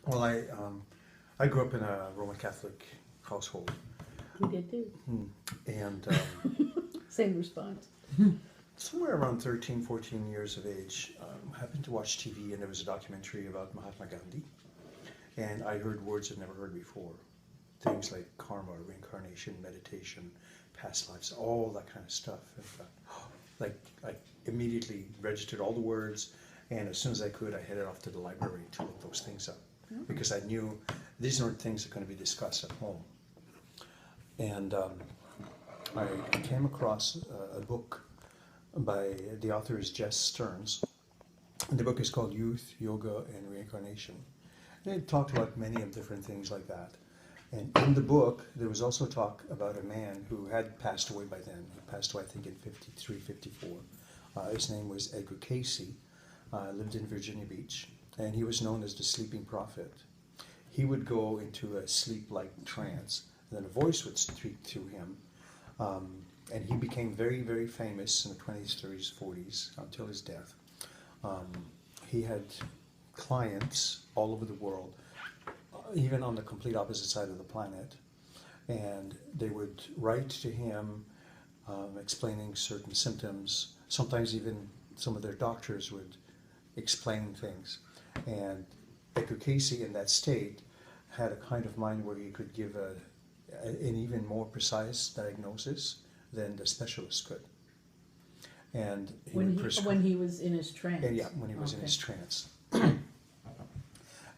Well, I grew up in a Roman Catholic household, We did too. and Same response. somewhere around 13, 14 years of age, happened to watch TV, and there was a documentary about Mahatma Gandhi, and I heard words I'd never heard before. Things like karma, reincarnation, meditation, past lives, all that kind of stuff. And, like I immediately registered all the words, and as soon as I could, I headed off to the library to look those things up because I knew these aren't things that are going to be discussed at home. And I came across a book by the author is Jess Stearns. And the book is called Youth, Yoga, and Reincarnation. And it talked about many of different things like that. And in the book, there was also talk about a man who had passed away by then. He passed away, I think, in 53, 54. His name was Edgar Casey, lived in Virginia Beach, and he was known as the Sleeping Prophet. He would go into a sleep-like trance, and then a voice would speak to him, and he became very, very famous in the 20s, 30s, 40s, until his death. He had clients all over the world, even on the complete opposite side of the planet, and they would write to him explaining certain symptoms. Sometimes even some of their doctors would explain things. And Edgar Casey in that state had a kind of mind where he could give an even more precise diagnosis than the specialist could. And When he was in his trance. yeah, when he was in his trance.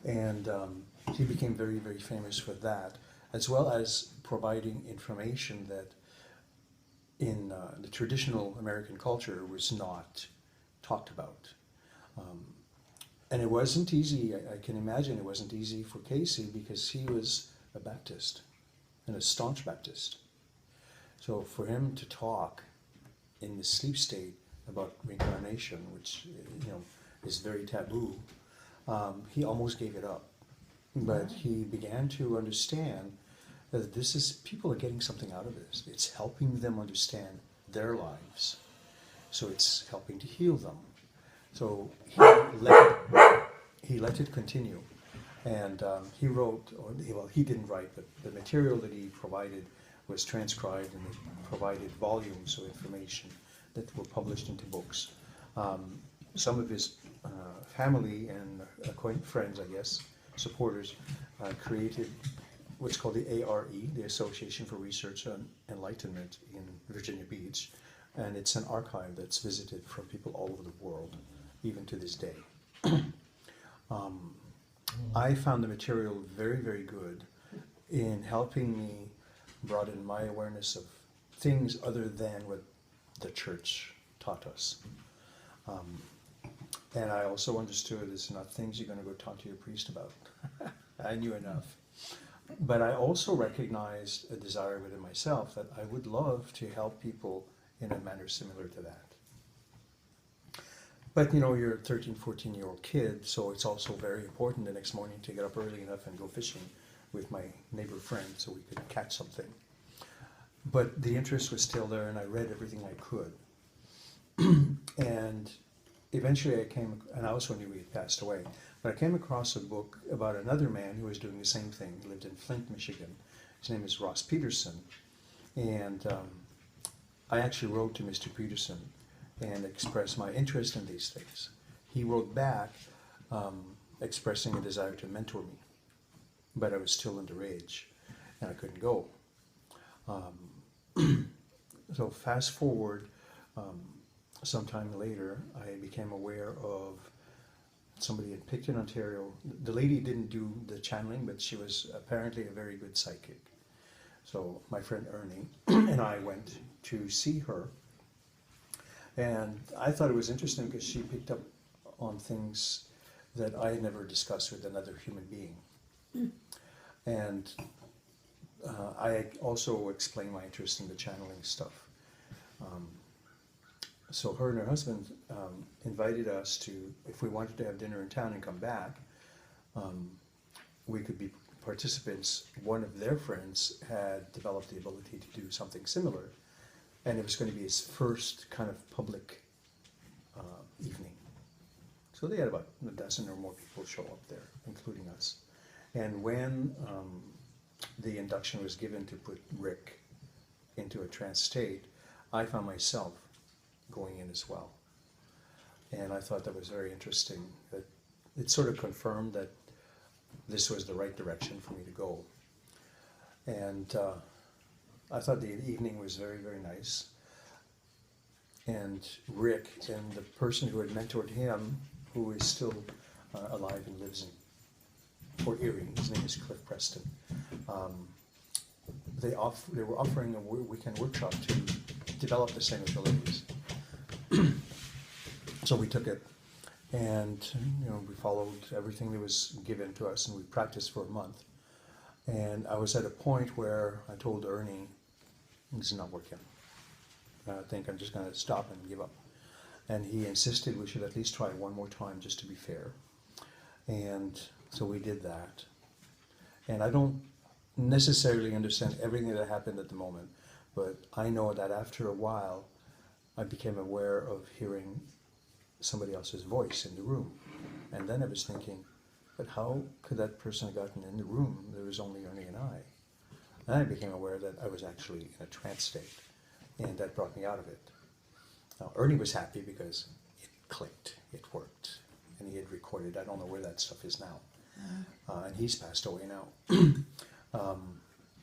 And he became very, very famous for that, as well as providing information that in the traditional American culture was not talked about. And it wasn't easy, I can imagine it wasn't easy for Casey because he was a Baptist, and a staunch Baptist. So for him to talk in the sleep state about reincarnation, which is very taboo, he almost gave it up. But he began to understand that people are getting something out of this. It's helping them understand their lives. So it's helping to heal them. So he let it continue. And he wrote, he didn't write, but the material that he provided was transcribed, and it provided volumes of information that were published into books. Some of his family and friends, I guess, supporters, created what's called the ARE, the Association for Research on Enlightenment in Virginia Beach, and it's an archive that's visited from people all over the world, even to this day. I found the material very, very good in helping me broaden my awareness of things other than what the church taught us. And I also understood it's not things you're going to go talk to your priest about. I knew enough. But I also recognized a desire within myself that I would love to help people in a manner similar to that. But you're a 13, 14-year-old kid, so it's also very important the next morning to get up early enough and go fishing with my neighbor friend so we could catch something. But the interest was still there, and I read everything I could. And eventually and I also knew he had passed away, but I came across a book about another man who was doing the same thing. He lived in Flint, Michigan. His name is Ross Peterson. And I actually wrote to Mr. Peterson and expressed my interest in these things. He wrote back expressing a desire to mentor me, but I was still underage and I couldn't go. So fast forward, sometime later, I became aware of somebody in Picton, Ontario. The lady didn't do the channeling, but she was apparently a very good psychic. So my friend Ernie and I went to see her. And I thought it was interesting because she picked up on things that I had never discussed with another human being. And I also explained my interest in the channeling stuff. So her and her husband invited us to, if we wanted to have dinner in town and come back, we could be participants. One of their friends had developed the ability to do something similar, and it was going to be his first kind of public evening. So they had about a dozen or more people show up there, including us. And when the induction was given to put Rick into a trance state, I found myself going in as well. And I thought that was very interesting. That it sort of confirmed that this was the right direction for me to go. And I thought the evening was very, very nice. And Rick and the person who had mentored him, who is still alive and lives in Fort Erie, his name is Cliff Preston, they were offering a weekend workshop to develop the same abilities. So we took it, and we followed everything that was given to us, and we practiced for a month. And I was at a point where I told Ernie, "This is not working. I think I'm just going to stop and give up." And he insisted we should at least try one more time just to be fair. And so we did that. And I don't necessarily understand everything that happened at the moment, but I know that after a while, I became aware of hearing somebody else's voice in the room. And then I was thinking, but how could that person have gotten in the room? There was only Ernie and I. And I became aware that I was actually in a trance state, and that brought me out of it. Now, Ernie was happy because it clicked, it worked, and he had recorded. I don't know where that stuff is now. And he's passed away now.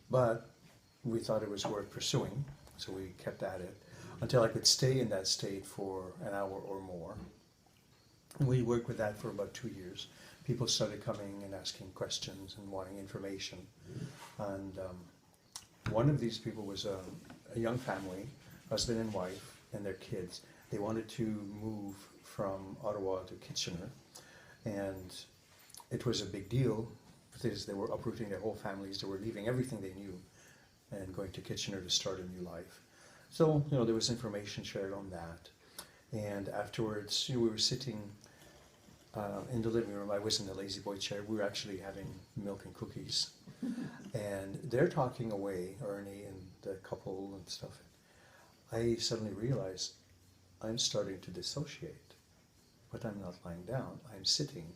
But we thought it was worth pursuing, so we kept at it until I could stay in that state for an hour or more. And we worked with that for about 2 years. People started coming and asking questions and wanting information. And one of these people was a young family, husband and wife, and their kids. They wanted to move from Ottawa to Kitchener, and it was a big deal because they were uprooting their whole families. They were leaving everything they knew and going to Kitchener to start a new life. So, there was information shared on that. And afterwards, we were sitting in the living room. I was in the lazy boy chair. We were actually having milk and cookies. And they're talking away, Ernie and the couple and stuff. I suddenly realized I'm starting to dissociate, but I'm not lying down. I'm sitting.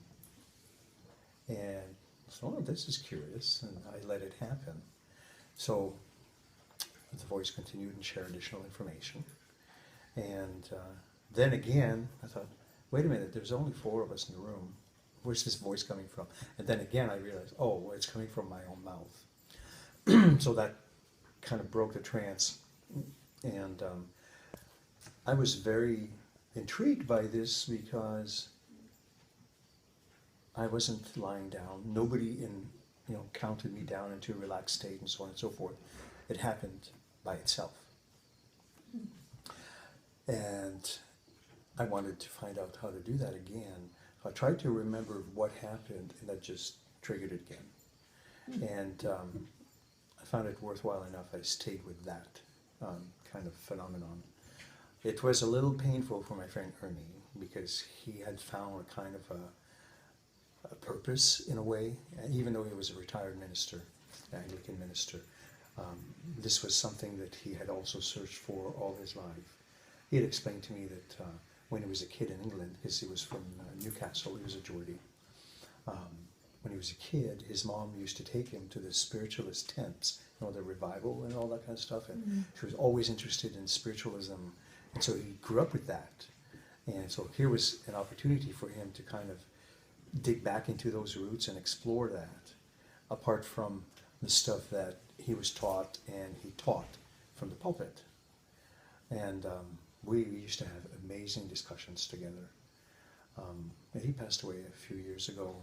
And so, this is curious, and I let it happen. So the voice continued and shared additional information. And then again, I thought, wait a minute, there's only 4 of us in the room. Where's this voice coming from? And then again, I realized, oh, it's coming from my own mouth. So that kind of broke the trance. And I was very intrigued by this because I wasn't lying down. Nobody counted me down into a relaxed state and so on and so forth. It happened by itself. And I wanted to find out how to do that again. I tried to remember what happened, and that just triggered it again. And I found it worthwhile enough. I stayed with that kind of phenomenon. It was a little painful for my friend Ernie because he had found a kind of a purpose in a way, even though he was a retired minister, Anglican minister. This was something that he had also searched for all his life. He had explained to me that when he was a kid in England, because he was from Newcastle, he was a Geordie. When he was a kid, his mom used to take him to the spiritualist tents, the revival and all that kind of stuff. And she was always interested in spiritualism. And so he grew up with that. And so here was an opportunity for him to kind of dig back into those roots and explore that, apart from the stuff that he was taught and he taught from the pulpit. And we used to have amazing discussions together. And he passed away a few years ago.